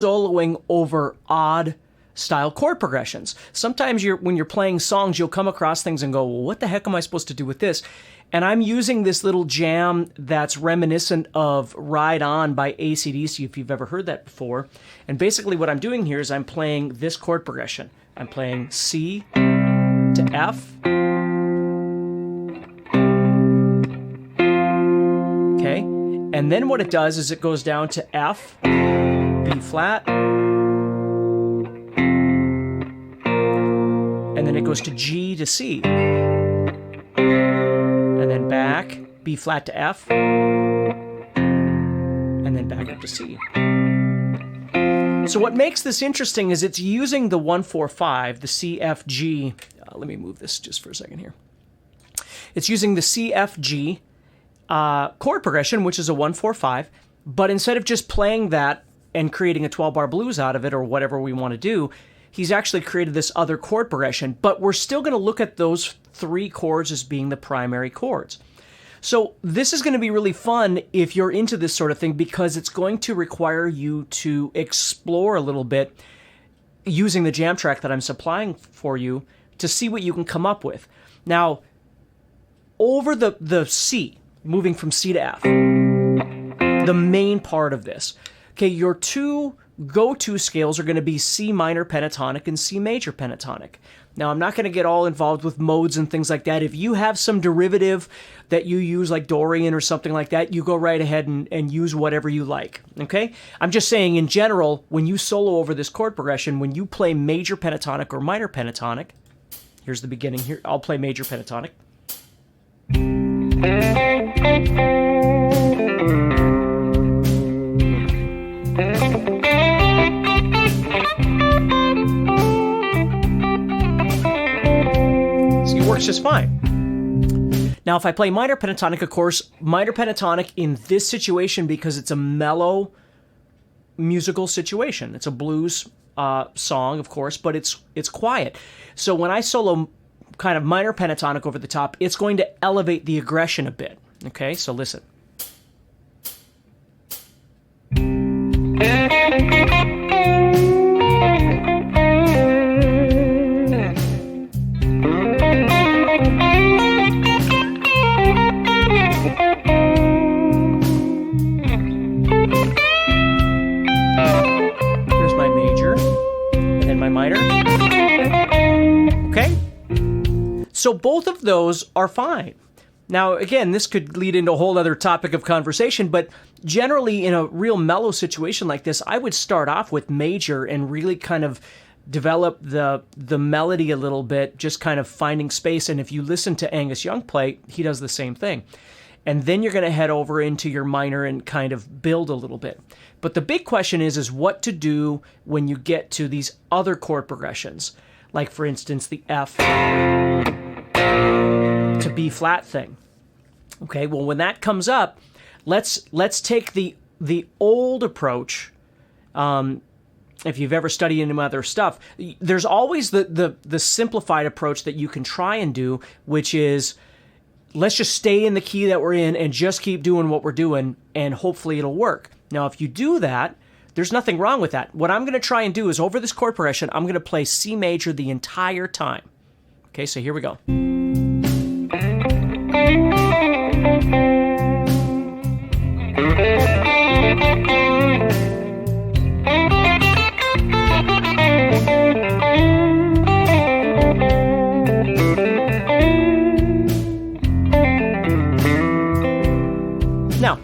soloing over odd style chord progressions. Sometimes when you're playing songs, you'll come across things and go, well, what the heck am I supposed to do with this? And I'm using this little jam that's reminiscent of Ride On by AC/DC, if you've ever heard that before. And basically what I'm doing here is I'm playing this chord progression. I'm playing C to F. Okay. And then what it does is it goes down to F, B flat, and then it goes to G to C. And then back, B flat to F, and then back up to C. So what makes this interesting is it's using the 1-4-5, the C, F, G. Let me move this just for a second here. It's using the C, F, G chord progression, which is a 1-4-5, but instead of just playing that and creating a 12-bar blues out of it or whatever we want to do, he's actually created this other chord progression, but we're still going to look at those three chords as being the primary chords. So this is going to be really fun if you're into this sort of thing, because it's going to require you to explore a little bit using the jam track that I'm supplying for you to see what you can come up with. Now, over the C, moving from C to F, the main part of this, okay, your two go-to scales are going to be C minor pentatonic and C major pentatonic. Now, I'm not going to get all involved with modes and things like that. If you have some derivative that you use, like Dorian or something like that, you go right ahead and use whatever you like, okay? I'm just saying, in general, when you solo over this chord progression, when you play major pentatonic or minor pentatonic, here's the beginning here. I'll play major pentatonic. Works just fine. Now, if I play minor pentatonic, of course, minor pentatonic in this situation, because it's a mellow musical situation. It's a blues song, of course, but it's quiet. So when I solo kind of minor pentatonic over the top, it's going to elevate the aggression a bit. Okay, so listen. So both of those are fine. Now, again, this could lead into a whole other topic of conversation, but generally in a real mellow situation like this, I would start off with major and really kind of develop the melody a little bit, just kind of finding space. And if you listen to Angus Young play, he does the same thing. And then you're going to head over into your minor and kind of build a little bit. But the big question is what to do when you get to these other chord progressions, like, for instance, the F to B flat thing. Okay, well, when that comes up, let's take the old approach. If you've ever studied any other stuff, there's always the simplified approach that you can try and do, which is let's just stay in the key that we're in and just keep doing what we're doing, and hopefully it'll work. Now, if you do that, there's nothing wrong with that. What I'm going to try and do is over this chord progression, I'm going to play C major the entire time. Okay, so here we go. Now,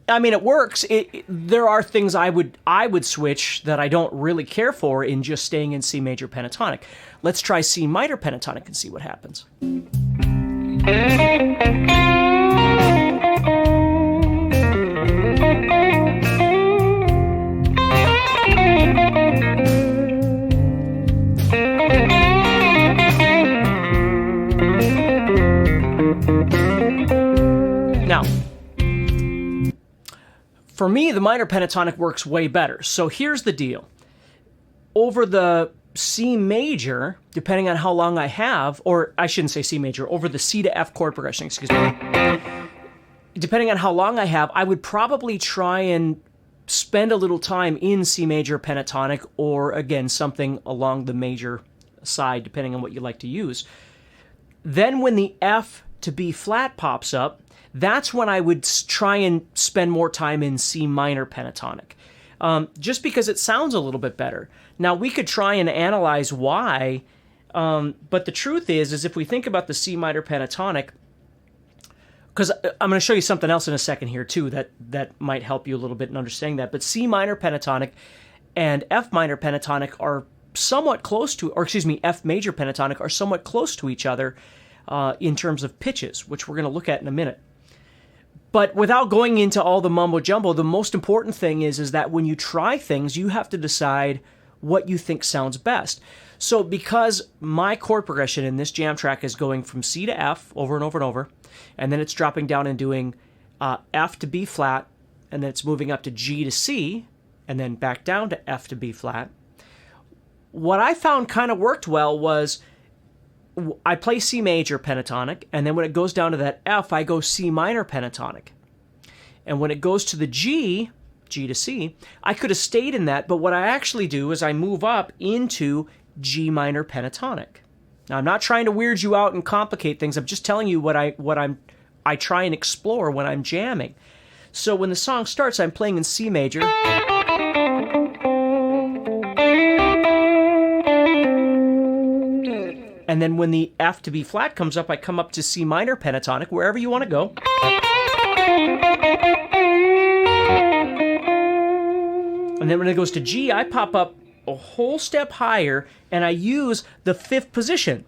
I mean, it works. There are things I would switch that I don't really care for in just staying in C major pentatonic. Let's try C minor pentatonic and see what happens. Now, for me, the minor pentatonic works way better. So here's the deal. Over the C major, depending on how long I have, or I shouldn't say C major, over the C to F chord progression, excuse me. Depending on how long I have, I would probably try and spend a little time in C major pentatonic, or again, something along the major side, depending on what you like to use. Then when the F to B flat pops up, that's when I would try and spend more time in C minor pentatonic, just because it sounds a little bit better. Now, we could try and analyze why, but the truth is if we think about the C minor pentatonic, because I'm going to show you something else in a second here too that might help you a little bit in understanding that, but C minor pentatonic and F minor pentatonic are somewhat close to, or excuse me, F major pentatonic are somewhat close to each other in terms of pitches, which we're going to look at in a minute. But without going into all the mumbo jumbo, the most important thing is that when you try things, you have to decide what you think sounds best. So because my chord progression in this jam track is going from C to F over and over and over, and then it's dropping down and doing F to B flat, and then it's moving up to G to C, and then back down to F to B flat, what I found kind of worked well was I play C major pentatonic, and then when it goes down to that F, I go C minor pentatonic. And when it goes to the G to C, I could have stayed in that, but what I actually do is I move up into G minor pentatonic. Now, I'm not trying to weird you out and complicate things. I'm just telling you what I try and explore when I'm jamming. So when the song starts, I'm playing in C major. And then when the F to B flat comes up, I come up to C minor pentatonic, wherever you want to go. And then when it goes to G, I pop up a whole step higher, and I use the 5th position.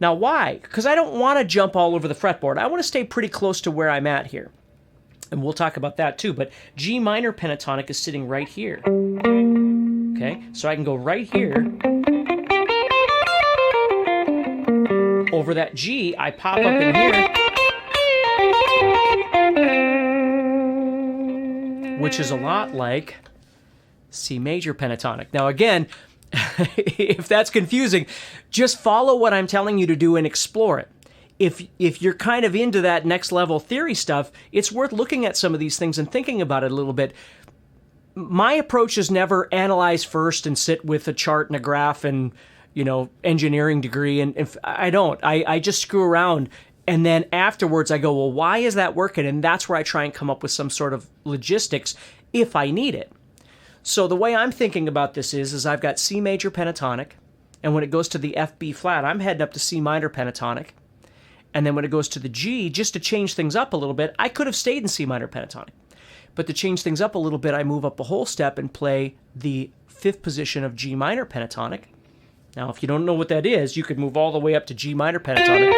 Now, why? Because I don't want to jump all over the fretboard. I want to stay pretty close to where I'm at here. And we'll talk about that too, but G minor pentatonic is sitting right here. Okay, so I can go right here. Over that G, I pop up in here, which is a lot like C major pentatonic. Now again, if that's confusing, just follow what I'm telling you to do and explore it. If you're kind of into that next level theory stuff, it's worth looking at some of these things and thinking about it a little bit. My approach is never analyze first and sit with a chart and a graph and engineering degree, and I don't. I just screw around, and then afterwards I go, well, why is that working? And that's where I try and come up with some sort of logistics if I need it. So the way I'm thinking about this is I've got C major pentatonic, and when it goes to the F B flat, I'm heading up to C minor pentatonic, and then when it goes to the G, just to change things up a little bit, I could have stayed in C minor pentatonic, but to change things up a little bit, I move up a whole step and play the 5th position of G minor pentatonic. Now, if you don't know what that is, you could move all the way up to G minor pentatonic,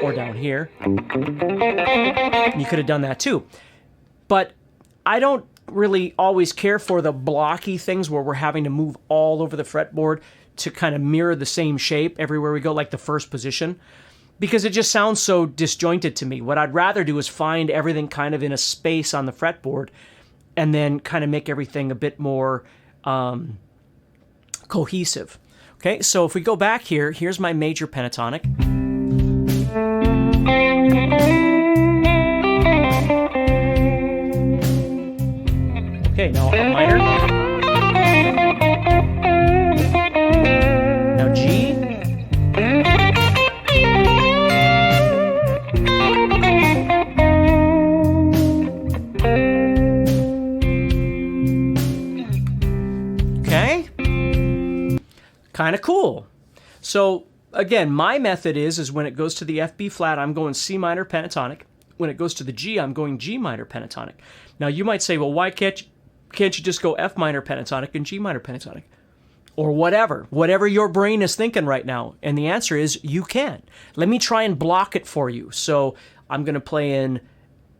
or down here. You could have done that too. But I don't really always care for the blocky things where we're having to move all over the fretboard to kind of mirror the same shape everywhere we go, like the 1st position, because it just sounds so disjointed to me. What I'd rather do is find everything kind of in a space on the fretboard and then kind of make everything a bit more cohesive. Okay, so if we go back here, here's my major pentatonic. Okay, now a minor. Now G. Okay. Kind of cool. So again, my method is when it goes to the F B flat, I'm going C minor pentatonic. When it goes to the G, I'm going G minor pentatonic. Now you might say, well, why can't you just go F minor pentatonic and G minor pentatonic? Or whatever your brain is thinking right now. And the answer is you can. Let me try and block it for you. So I'm going to play in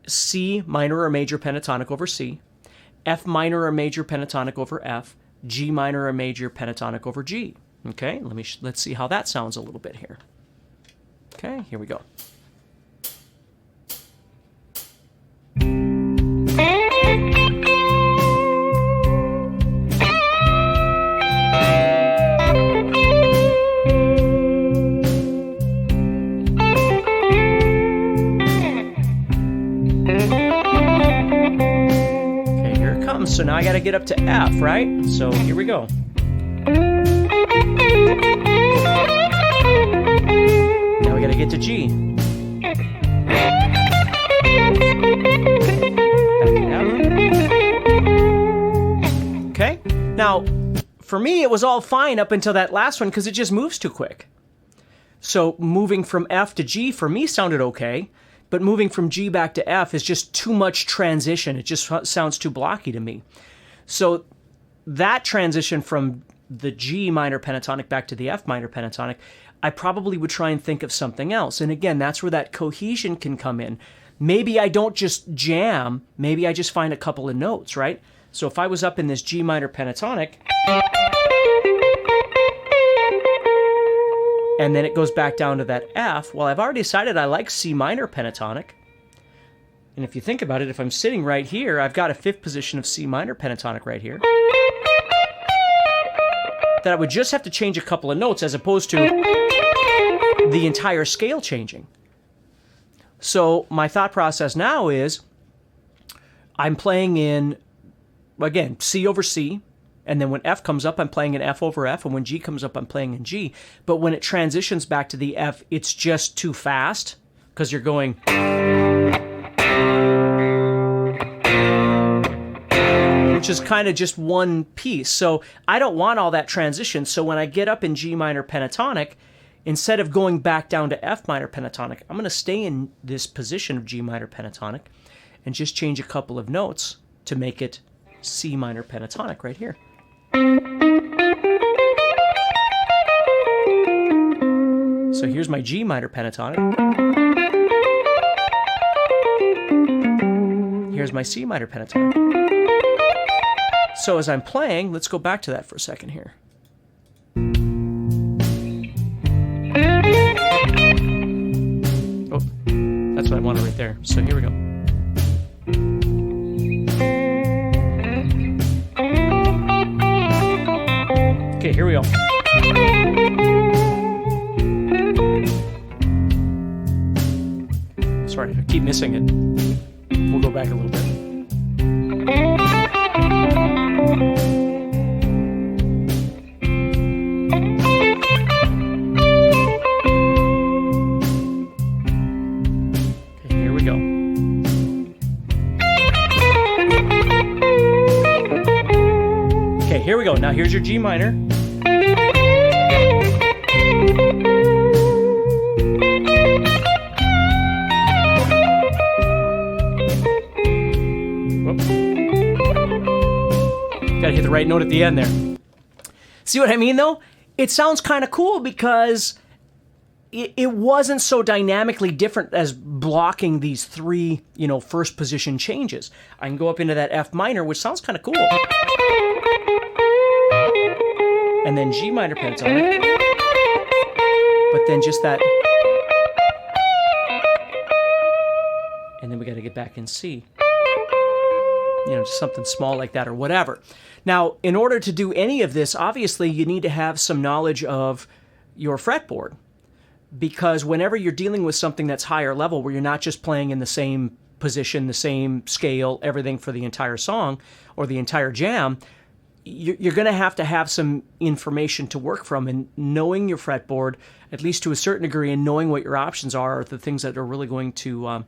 C minor or major pentatonic over C, F minor or major pentatonic over F, G minor or major pentatonic over G. Okay, let's see how that sounds a little bit here. Okay, here we go. something, so now I got to get up to F, right? So here we go. Now we got to get to G. Okay, now for me it was all fine up until that last one because it just moves too quick. So moving from F to G for me sounded okay, but moving from G back to F is just too much transition. It just sounds too blocky to me. So that transition from the G minor pentatonic back to the F minor pentatonic, I probably would try and think of something else. And again, that's where that cohesion can come in. Maybe I don't just jam, maybe I just find a couple of notes, right? So if I was up in this G minor pentatonic, and then it goes back down to that F, well, I've already decided I like C minor pentatonic. And if you think about it, if I'm sitting right here, I've got a fifth position of C minor pentatonic right here. That I would just have to change a couple of notes as opposed to the entire scale changing. So my thought process now is I'm playing in, again, C over C, and then when F comes up, I'm playing in F over F, and when G comes up, I'm playing in G. But when it transitions back to the F, it's just too fast, because you're going... which is kind of just one piece. So I don't want all that transition. So when I get up in G minor pentatonic, instead of going back down to F minor pentatonic, I'm going to stay in this position of G minor pentatonic and just change a couple of notes to make it C minor pentatonic right here. So here's my G minor pentatonic. Here's my C minor pentatonic. So as I'm playing, let's go back to that for a second here. Oh, that's what I wanted right there. So here we go. Okay, here we go. Sorry, I keep missing it. We'll go back a little bit. Okay, here we go. Okay, here we go. Now here's your G minor. Gotta hit the right note at the end there. See what I mean, though? It sounds kind of cool because it wasn't so dynamically different as blocking these three, first position changes. I can go up into that F minor, which sounds kind of cool. And then G minor pentatonic. But then just that. And then we got to get back in C. Just something small like that or whatever. Now, in order to do any of this, obviously, you need to have some knowledge of your fretboard. Because whenever you're dealing with something that's higher level, where you're not just playing in the same position, the same scale, everything for the entire song or the entire jam, you're going to have some information to work from. And knowing your fretboard, at least to a certain degree, and knowing what your options are the things that are really going to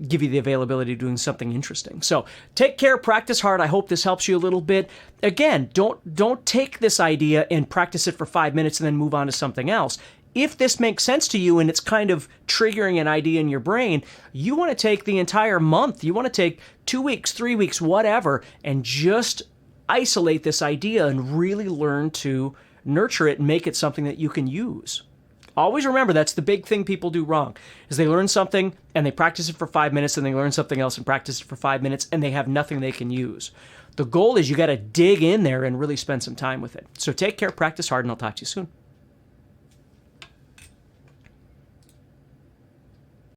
give you the availability of doing something interesting. So take care, practice hard. I hope this helps you a little bit. Again, don't take this idea and practice it for 5 minutes and then move on to something else. If this makes sense to you and it's kind of triggering an idea in your brain, you want to take the entire month. You want to take 2 weeks, 3 weeks, whatever, and just isolate this idea and really learn to nurture it and make it something that you can use. Always remember, that's the big thing people do wrong, is they learn something and they practice it for 5 minutes and they learn something else and practice it for 5 minutes and they have nothing they can use. The goal is you got to dig in there and really spend some time with it. So take care, practice hard, and I'll talk to you soon.